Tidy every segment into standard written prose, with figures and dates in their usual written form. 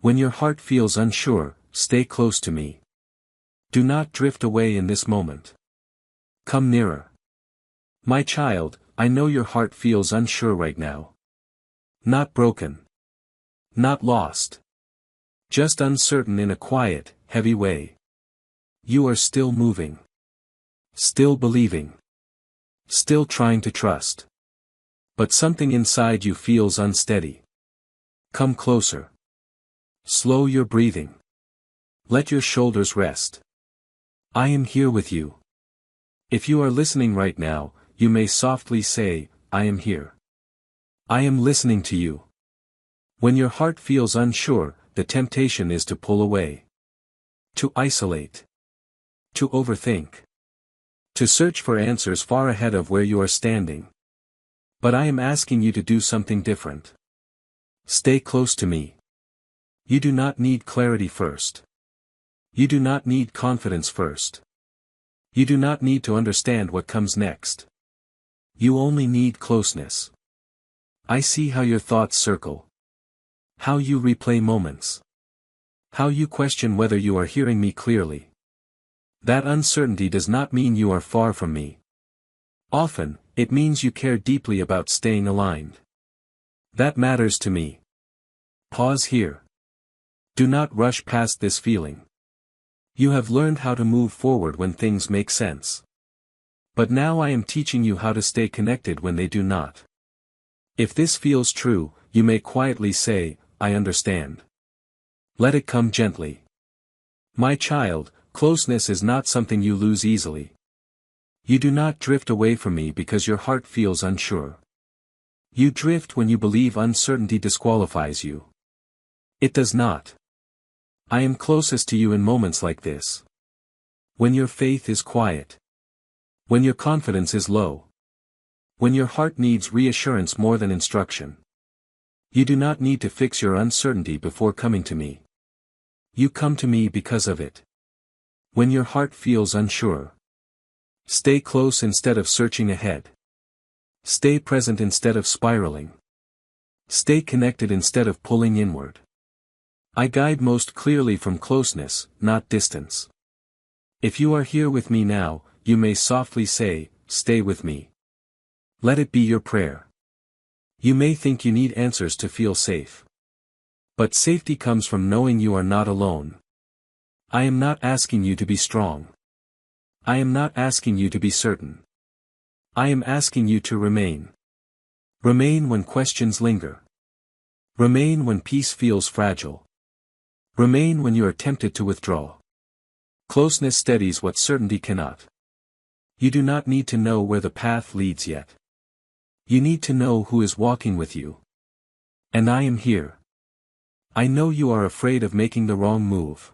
When your heart feels unsure, stay close to me. Do not drift away in this moment. Come nearer. My child, I know your heart feels unsure right now. Not broken. Not lost. Just uncertain in a quiet, heavy way. You are still moving. Still believing. Still trying to trust. But something inside you feels unsteady. Come closer. Slow your breathing. Let your shoulders rest. I am here with you. If you are listening right now, you may softly say, I am here. I am listening to you. When your heart feels unsure, the temptation is to pull away. To isolate. To overthink. To search for answers far ahead of where you are standing. But I am asking you to do something different. Stay close to me. You do not need clarity first. You do not need confidence first. You do not need to understand what comes next. You only need closeness. I see how your thoughts circle. How you replay moments. How you question whether you are hearing me clearly. That uncertainty does not mean you are far from me. Often, it means you care deeply about staying aligned. That matters to me. Pause here. Do not rush past this feeling. You have learned how to move forward when things make sense. But now I am teaching you how to stay connected when they do not. If this feels true, you may quietly say, I understand. Let it come gently. My child, closeness is not something you lose easily. You do not drift away from me because your heart feels unsure. You drift when you believe uncertainty disqualifies you. It does not. I am closest to you in moments like this. When your faith is quiet. When your confidence is low. When your heart needs reassurance more than instruction. You do not need to fix your uncertainty before coming to me. You come to me because of it. When your heart feels unsure. Stay close instead of searching ahead. Stay present instead of spiraling. Stay connected instead of pulling inward. I guide most clearly from closeness, not distance. If you are here with me now, you may softly say, stay with me. Let it be your prayer. You may think you need answers to feel safe. But safety comes from knowing you are not alone. I am not asking you to be strong. I am not asking you to be certain. I am asking you to remain. Remain when questions linger. Remain when peace feels fragile. Remain when you are tempted to withdraw. Closeness steadies what certainty cannot. You do not need to know where the path leads yet. You need to know who is walking with you. And I am here. I know you are afraid of making the wrong move.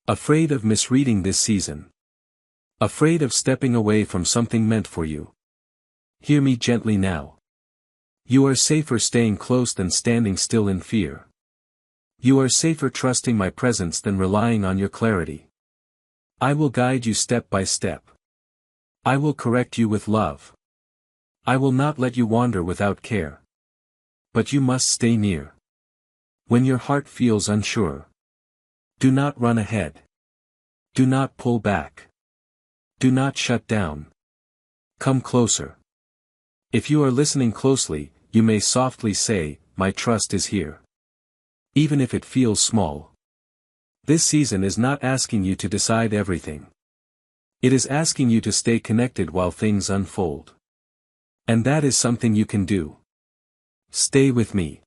Afraid of misreading this season. Afraid of stepping away from something meant for you. Hear me gently now. You are safer staying close than standing still in fear. You are safer trusting my presence than relying on your clarity. I will guide you step by step. I will correct you with love. I will not let you wander without care. But you must stay near. When your heart feels unsure. Do not run ahead. Do not pull back. Do not shut down. Come closer. If you are listening closely, you may softly say, my trust is here. Even if it feels small. This season is not asking you to decide everything. It is asking you to stay connected while things unfold. And that is something you can do. Stay with me.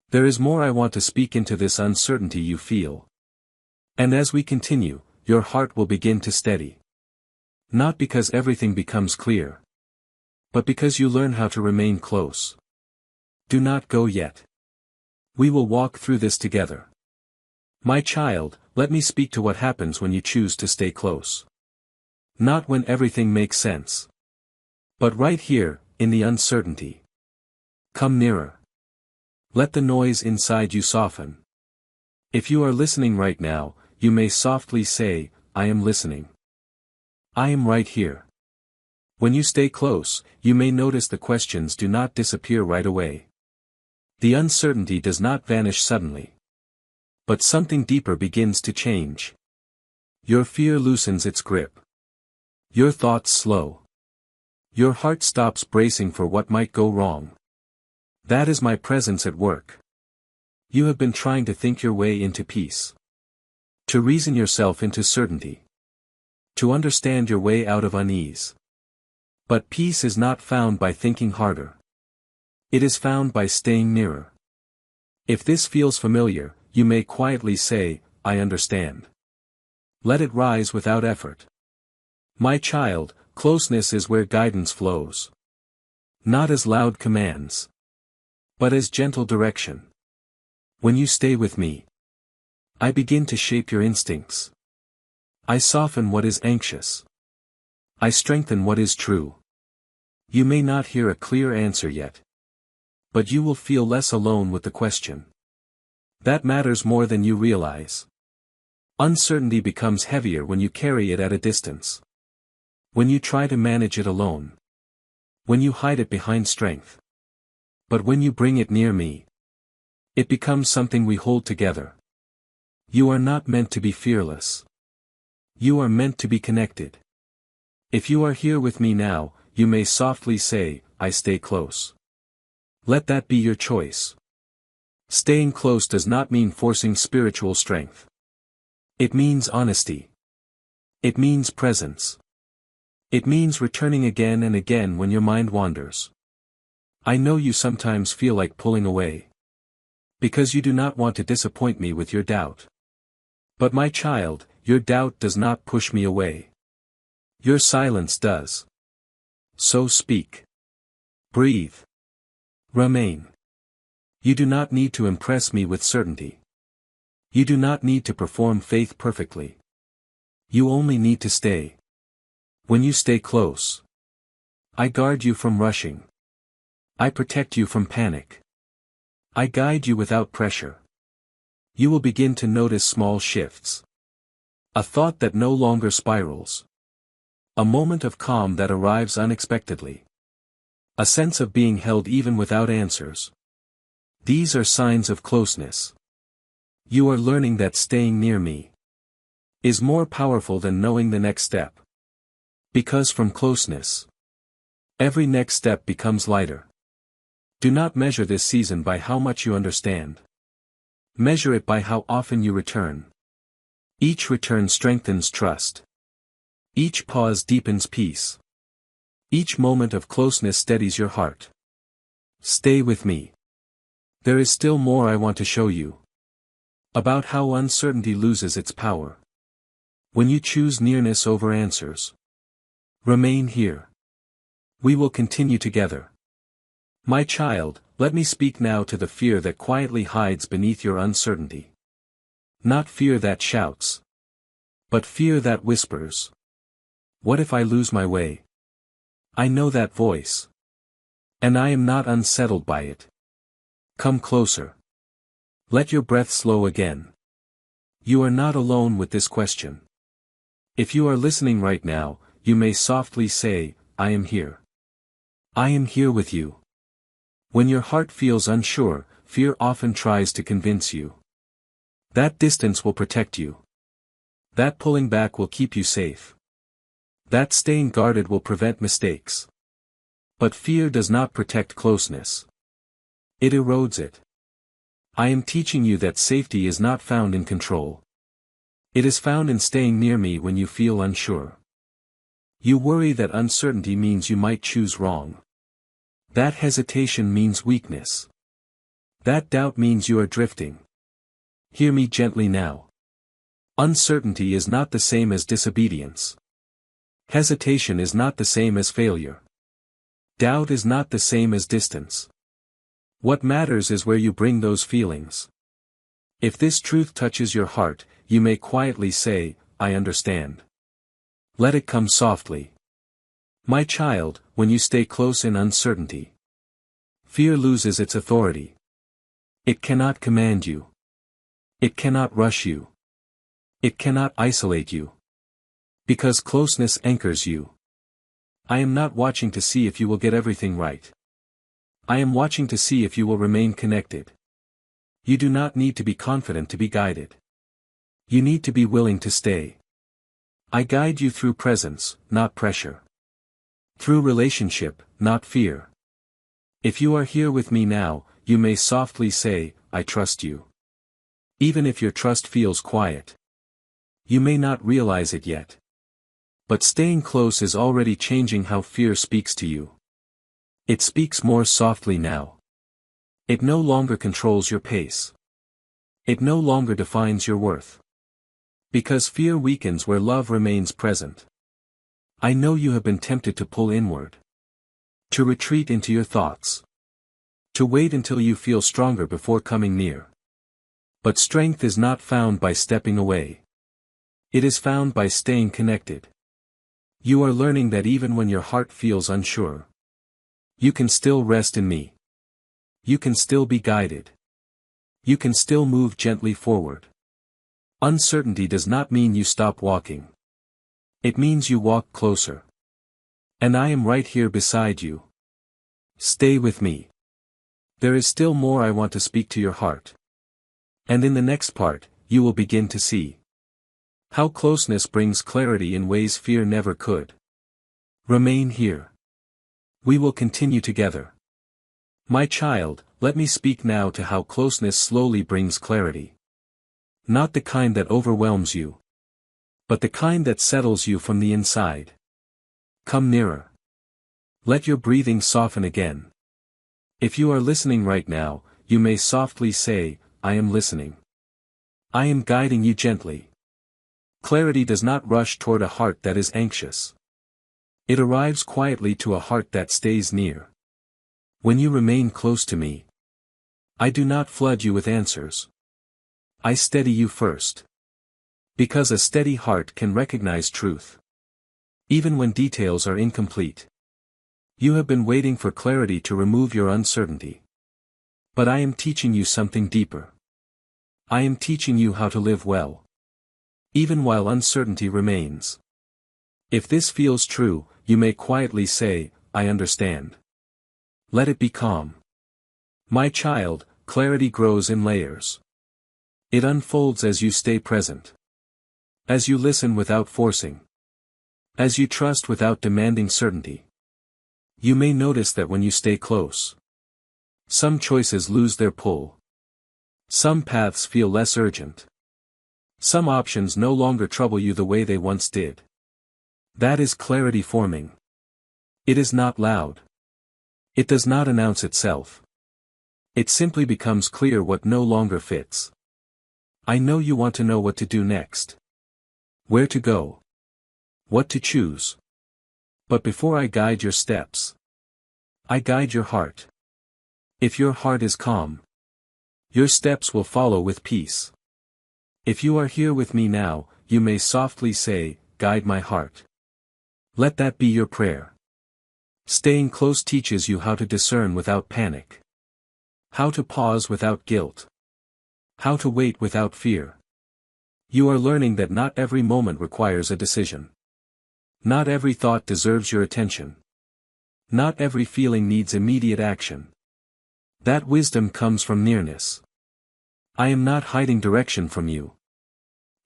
There is more I want to speak into this uncertainty you feel. And as we continue, your heart will begin to steady. Not because everything becomes clear. But because you learn how to remain close. Do not go yet. We will walk through this together. My child, let me speak to what happens when you choose to stay close. Not when everything makes sense. But right here, in the uncertainty. Come nearer. Let the noise inside you soften. If you are listening right now, you may softly say, I am listening. I am right here. When you stay close, you may notice the questions do not disappear right away. The uncertainty does not vanish suddenly. But something deeper begins to change. Your fear loosens its grip. Your thoughts slow. Your heart stops bracing for what might go wrong. That is my presence at work. You have been trying to think your way into peace. To reason yourself into certainty. To understand your way out of unease. But peace is not found by thinking harder. It is found by staying nearer. If this feels familiar, you may quietly say, I understand. Let it rise without effort. My child, closeness is where guidance flows. Not as loud commands, but as gentle direction. When you stay with me, I begin to shape your instincts. I soften what is anxious. I strengthen what is true. You may not hear a clear answer yet, but you will feel less alone with the question. That matters more than you realize. Uncertainty becomes heavier when you carry it at a distance. When you try to manage it alone. When you hide it behind strength. But when you bring it near me, it becomes something we hold together. You are not meant to be fearless. You are meant to be connected. If you are here with me now, you may softly say, I stay close. Let that be your choice. Staying close does not mean forcing spiritual strength. It means honesty. It means presence. It means returning again and again when your mind wanders. I know you sometimes feel like pulling away. Because you do not want to disappoint me with your doubt. But my child, your doubt does not push me away. Your silence does. So speak. Breathe. Remain. You do not need to impress me with certainty. You do not need to perform faith perfectly. You only need to stay. When you stay close, I guard you from rushing. I protect you from panic. I guide you without pressure. You will begin to notice small shifts. A thought that no longer spirals. A moment of calm that arrives unexpectedly. A sense of being held even without answers. These are signs of closeness. You are learning that staying near me is more powerful than knowing the next step. Because from closeness, every next step becomes lighter. Do not measure this season by how much you understand. Measure it by how often you return. Each return strengthens trust. Each pause deepens peace. Each moment of closeness steadies your heart. Stay with me. There is still more I want to show you. About how uncertainty loses its power. When you choose nearness over answers. Remain here. We will continue together. My child, let me speak now to the fear that quietly hides beneath your uncertainty. Not fear that shouts. But fear that whispers. What if I lose my way? I know that voice. And I am not unsettled by it. Come closer. Let your breath slow again. You are not alone with this question. If you are listening right now, you may softly say, I am here. I am here with you. When your heart feels unsure, fear often tries to convince you. That distance will protect you. That pulling back will keep you safe. That staying guarded will prevent mistakes. But fear does not protect closeness. It erodes it. I am teaching you that safety is not found in control. It is found in staying near me when you feel unsure. You worry that uncertainty means you might choose wrong. That hesitation means weakness. That doubt means you are drifting. Hear me gently now. Uncertainty is not the same as disobedience. Hesitation is not the same as failure. Doubt is not the same as distance. What matters is where you bring those feelings. If this truth touches your heart, you may quietly say, I understand. Let it come softly. My child, when you stay close in uncertainty, fear loses its authority. It cannot command you. It cannot rush you. It cannot isolate you. Because closeness anchors you. I am not watching to see if you will get everything right. I am watching to see if you will remain connected. You do not need to be confident to be guided. You need to be willing to stay. I guide you through presence, not pressure. Through relationship, not fear. If you are here with me now, you may softly say, I trust you. Even if your trust feels quiet. You may not realize it yet. But staying close is already changing how fear speaks to you. It speaks more softly now. It no longer controls your pace. It no longer defines your worth. Because fear weakens where love remains present. I know you have been tempted to pull inward. To retreat into your thoughts. To wait until you feel stronger before coming near. But strength is not found by stepping away. It is found by staying connected. You are learning that even when your heart feels unsure, you can still rest in me. You can still be guided. You can still move gently forward. Uncertainty does not mean you stop walking. It means you walk closer. And I am right here beside you. Stay with me. There is still more I want to speak to your heart. And in the next part, you will begin to see how closeness brings clarity in ways fear never could. Remain here. We will continue together. My child, let me speak now to how closeness slowly brings clarity. Not the kind that overwhelms you, but the kind that settles you from the inside. Come nearer. Let your breathing soften again. If you are listening right now, you may softly say, I am listening. I am guiding you gently. Clarity does not rush toward a heart that is anxious. It arrives quietly to a heart that stays near. When you remain close to me, I do not flood you with answers. I steady you first. Because a steady heart can recognize truth. Even when details are incomplete. You have been waiting for clarity to remove your uncertainty. But I am teaching you something deeper. I am teaching you how to live well. Even while uncertainty remains. If this feels true, you may quietly say, I understand. Let it be calm. My child, clarity grows in layers. It unfolds as you stay present. As you listen without forcing. As you trust without demanding certainty. You may notice that when you stay close, some choices lose their pull. Some paths feel less urgent. Some options no longer trouble you the way they once did. That is clarity forming. It is not loud. It does not announce itself. It simply becomes clear what no longer fits. I know you want to know what to do next. Where to go. What to choose. But before I guide your steps, I guide your heart. If your heart is calm, your steps will follow with peace. If you are here with me now, you may softly say, guide my heart. Let that be your prayer. Staying close teaches you how to discern without panic. How to pause without guilt. How to wait without fear. You are learning that not every moment requires a decision. Not every thought deserves your attention. Not every feeling needs immediate action. That wisdom comes from nearness. I am not hiding direction from you.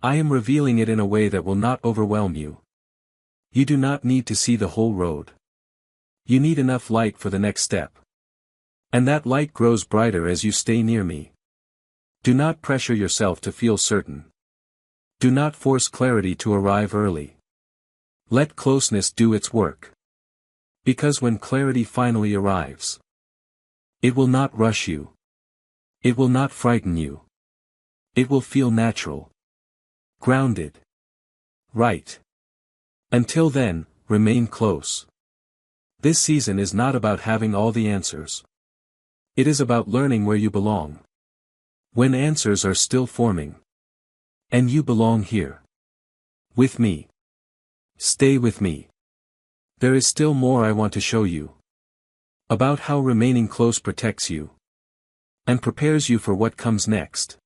I am revealing it in a way that will not overwhelm you. You do not need to see the whole road. You need enough light for the next step. And that light grows brighter as you stay near me. Do not pressure yourself to feel certain. Do not force clarity to arrive early. Let closeness do its work. Because when clarity finally arrives, it will not rush you. It will not frighten you. It will feel natural. Grounded. Right. Until then, remain close. This season is not about having all the answers. It is about learning where you belong. When answers are still forming. And you belong here. With me. Stay with me. There is still more I want to show you. About how remaining close protects you. And prepares you for what comes next.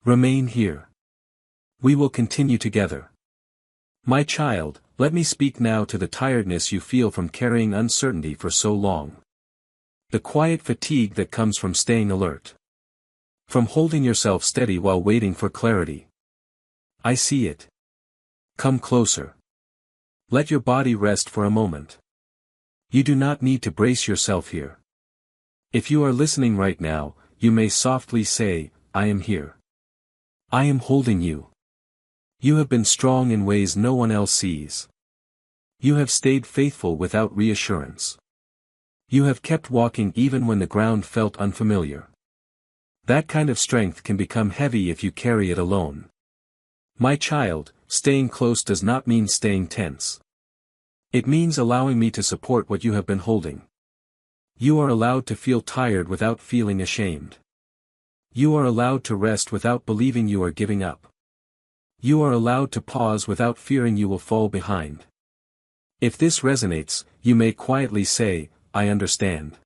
Remain here. We will continue together. My child, let me speak now to the tiredness you feel from carrying uncertainty for so long. The quiet fatigue that comes from staying alert. From holding yourself steady while waiting for clarity. I see it. Come closer. Let your body rest for a moment. You do not need to brace yourself here. If you are listening right now, you may softly say, I am here. I am holding you. You have been strong in ways no one else sees. You have stayed faithful without reassurance. You have kept walking even when the ground felt unfamiliar. That kind of strength can become heavy if you carry it alone. My child, staying close does not mean staying tense. It means allowing me to support what you have been holding. You are allowed to feel tired without feeling ashamed. You are allowed to rest without believing you are giving up. You are allowed to pause without fearing you will fall behind. If this resonates, you may quietly say, I understand.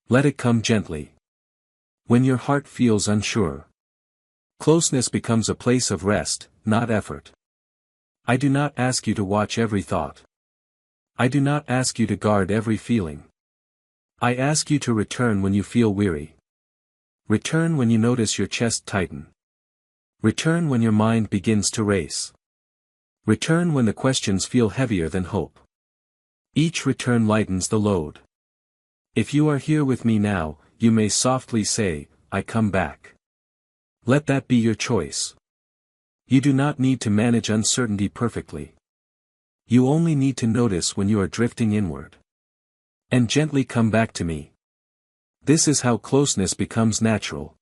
Let it come gently. When your heart feels unsure, closeness becomes a place of rest, not effort. I do not ask you to watch every thought. I do not ask you to guard every feeling. I ask you to return when you feel weary. Return when you notice your chest tighten. Return when your mind begins to race. Return when the questions feel heavier than hope. Each return lightens the load. If you are here with me now, you may softly say, I come back. Let that be your choice. You do not need to manage uncertainty perfectly. You only need to notice when you are drifting inward. And gently come back to me. This is how closeness becomes natural.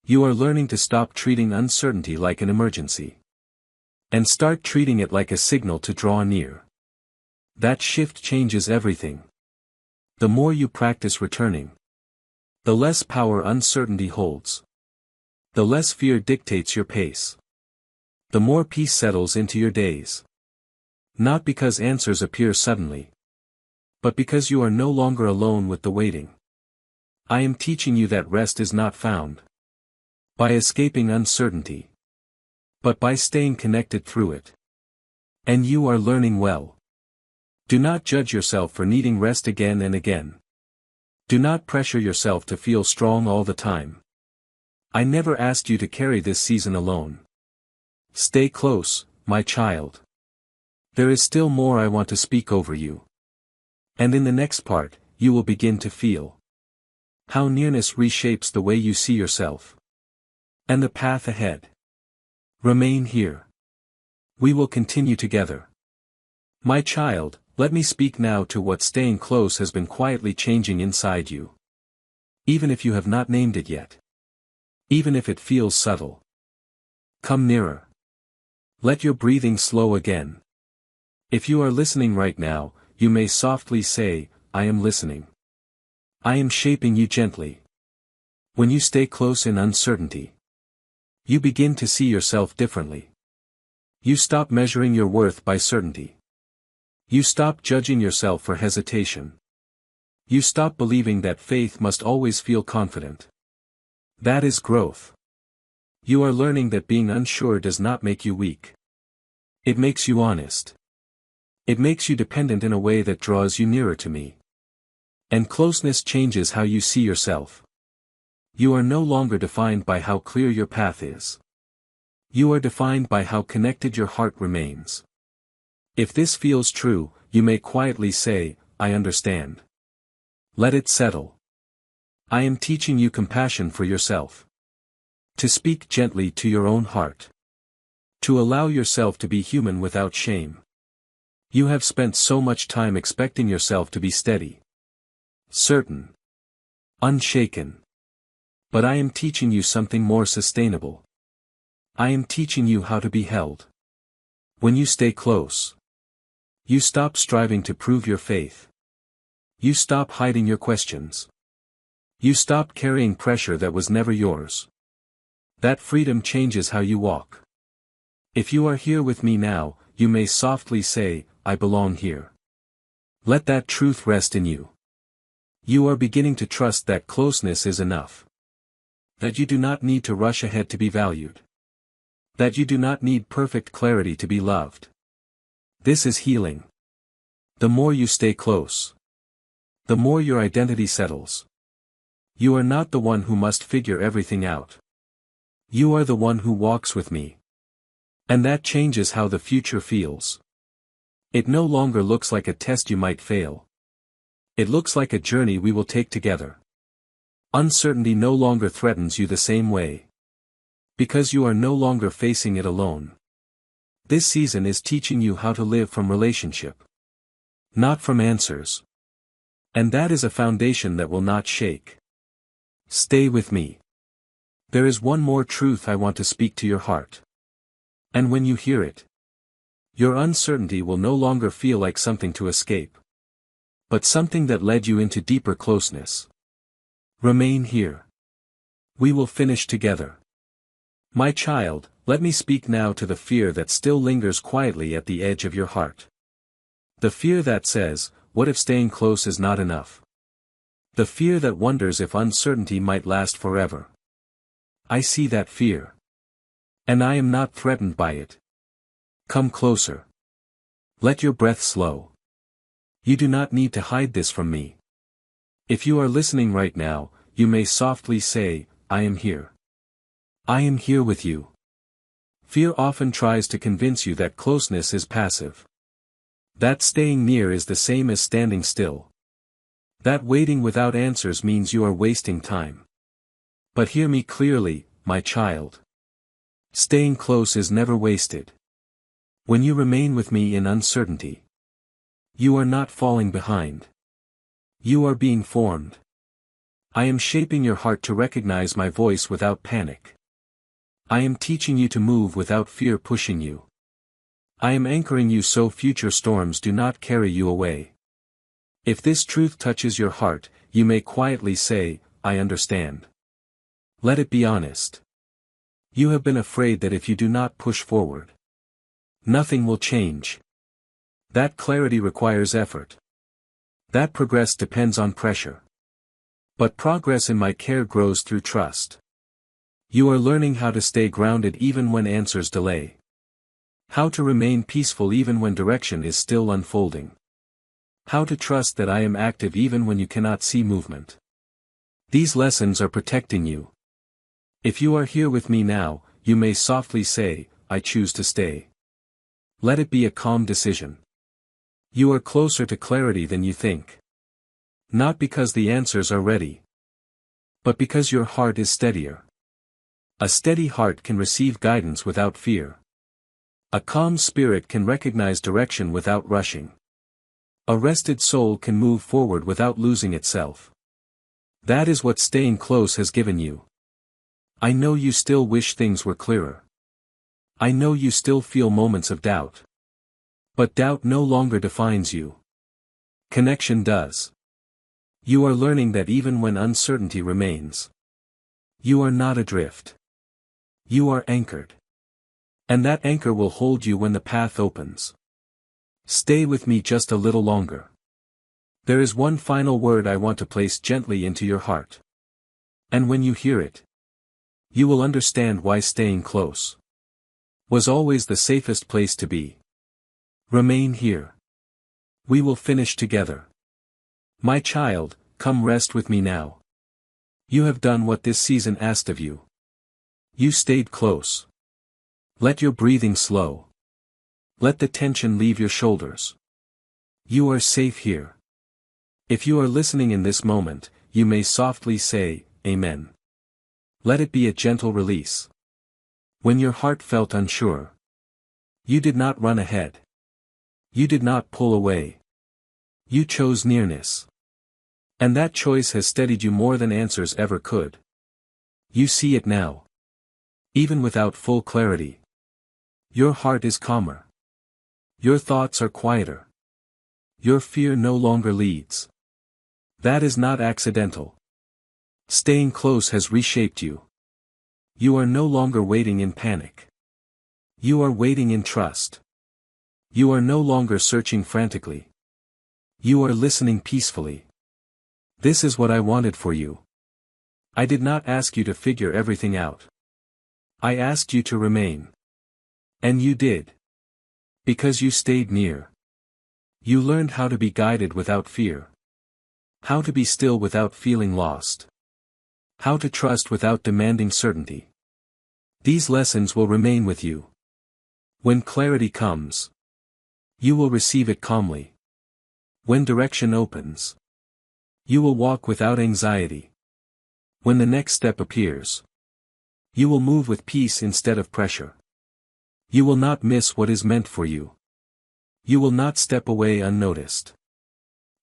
You are learning to stop treating uncertainty like an emergency. And start treating it like a signal to draw near. That shift changes everything. The more you practice returning, the less power uncertainty holds. The less fear dictates your pace. The more peace settles into your days. Not because answers appear suddenly, but because you are no longer alone with the waiting. I am teaching you that rest is not found by escaping uncertainty, but by staying connected through it. And you are learning well. Do not judge yourself for needing rest again and again. Do not pressure yourself to feel strong all the time. I never asked you to carry this season alone. Stay close, my child. There is still more I want to speak over you. And in the next part, you will begin to feel how nearness reshapes the way you see yourself. And the path ahead. Remain here. We will continue together. My child, let me speak now to what staying close has been quietly changing inside you. Even if you have not named it yet. Even if it feels subtle. Come nearer. Let your breathing slow again. If you are listening right now, you may softly say, I am listening. I am shaping you gently. When you stay close in uncertainty, you begin to see yourself differently. You stop measuring your worth by certainty. You stop judging yourself for hesitation. You stop believing that faith must always feel confident. That is growth. You are learning that being unsure does not make you weak. It makes you honest. It makes you dependent in a way that draws you nearer to me. And closeness changes how you see yourself. You are no longer defined by how clear your path is. You are defined by how connected your heart remains. If this feels true, you may quietly say, I understand. Let it settle. I am teaching you compassion for yourself. To speak gently to your own heart. To allow yourself to be human without shame. You have spent so much time expecting yourself to be steady. Certain. Unshaken. But I am teaching you something more sustainable. I am teaching you how to be held. When you stay close, you stop striving to prove your faith. You stop hiding your questions. You stop carrying pressure that was never yours. That freedom changes how you walk. If you are here with me now, you may softly say, I belong here. Let that truth rest in you. You are beginning to trust that closeness is enough. That you do not need to rush ahead to be valued. That you do not need perfect clarity to be loved. This is healing. The more you stay close, the more your identity settles. You are not the one who must figure everything out. You are the one who walks with me. And that changes how the future feels. It no longer looks like a test you might fail. It looks like a journey we will take together. Uncertainty no longer threatens you the same way. Because you are no longer facing it alone. This season is teaching you how to live from relationship. Not from answers. And that is a foundation that will not shake. Stay with me. There is one more truth I want to speak to your heart. And when you hear it, your uncertainty will no longer feel like something to escape. But something that led you into deeper closeness. Remain here. We will finish together. My child, let me speak now to the fear that still lingers quietly at the edge of your heart. The fear that says, what if staying close is not enough? The fear that wonders if uncertainty might last forever. I see that fear. And I am not threatened by it. Come closer. Let your breath slow. You do not need to hide this from me. If you are listening right now, you may softly say, I am here. I am here with you. Fear often tries to convince you that closeness is passive. That staying near is the same as standing still. That waiting without answers means you are wasting time. But hear me clearly, my child. Staying close is never wasted. When you remain with me in uncertainty, you are not falling behind. You are being formed. I am shaping your heart to recognize my voice without panic. I am teaching you to move without fear pushing you. I am anchoring you so future storms do not carry you away. If this truth touches your heart, you may quietly say, I understand. Let it be honest. You have been afraid that if you do not push forward, nothing will change. That clarity requires effort. That progress depends on pressure. But progress in my care grows through trust. You are learning how to stay grounded even when answers delay. How to remain peaceful even when direction is still unfolding. How to trust that I am active even when you cannot see movement. These lessons are protecting you. If you are here with me now, you may softly say, I choose to stay. Let it be a calm decision. You are closer to clarity than you think. Not because the answers are ready, but because your heart is steadier. A steady heart can receive guidance without fear. A calm spirit can recognize direction without rushing. A rested soul can move forward without losing itself. That is what staying close has given you. I know you still wish things were clearer. I know you still feel moments of doubt. But doubt no longer defines you. Connection does. You are learning that even when uncertainty remains, you are not adrift. You are anchored. And that anchor will hold you when the path opens. Stay with me just a little longer. There is one final word I want to place gently into your heart. And when you hear it, you will understand why staying close was always the safest place to be. Remain here. We will finish together. My child, come rest with me now. You have done what this season asked of you. You stayed close. Let your breathing slow. Let the tension leave your shoulders. You are safe here. If you are listening in this moment, you may softly say, Amen. Let it be a gentle release. When your heart felt unsure, you did not run ahead. You did not pull away. You chose nearness. And that choice has steadied you more than answers ever could. You see it now. Even without full clarity. Your heart is calmer. Your thoughts are quieter. Your fear no longer leads. That is not accidental. Staying close has reshaped you. You are no longer waiting in panic. You are waiting in trust. You are no longer searching frantically. You are listening peacefully. This is what I wanted for you. I did not ask you to figure everything out. I asked you to remain. And you did. Because you stayed near. You learned how to be guided without fear. How to be still without feeling lost. How to trust without demanding certainty. These lessons will remain with you. When clarity comes, you will receive it calmly. When direction opens, you will walk without anxiety. When the next step appears, you will move with peace instead of pressure. You will not miss what is meant for you. You will not step away unnoticed.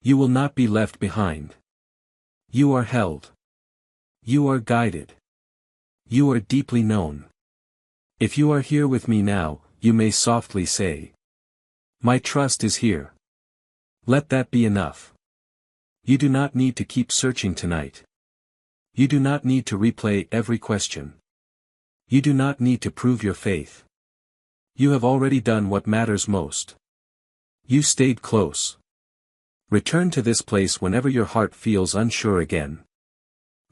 You will not be left behind. You are held. You are guided. You are deeply known. If you are here with me now, you may softly say, "My trust is here." Let that be enough. You do not need to keep searching tonight. You do not need to replay every question. You do not need to prove your faith. You have already done what matters most. You stayed close. Return to this place whenever your heart feels unsure again.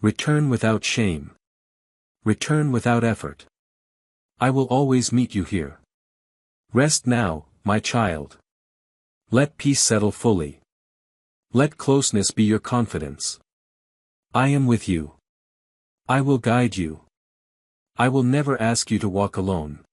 Return without shame. Return without effort. I will always meet you here. Rest now, my child. Let peace settle fully. Let closeness be your confidence. I am with you. I will guide you. I will never ask you to walk alone.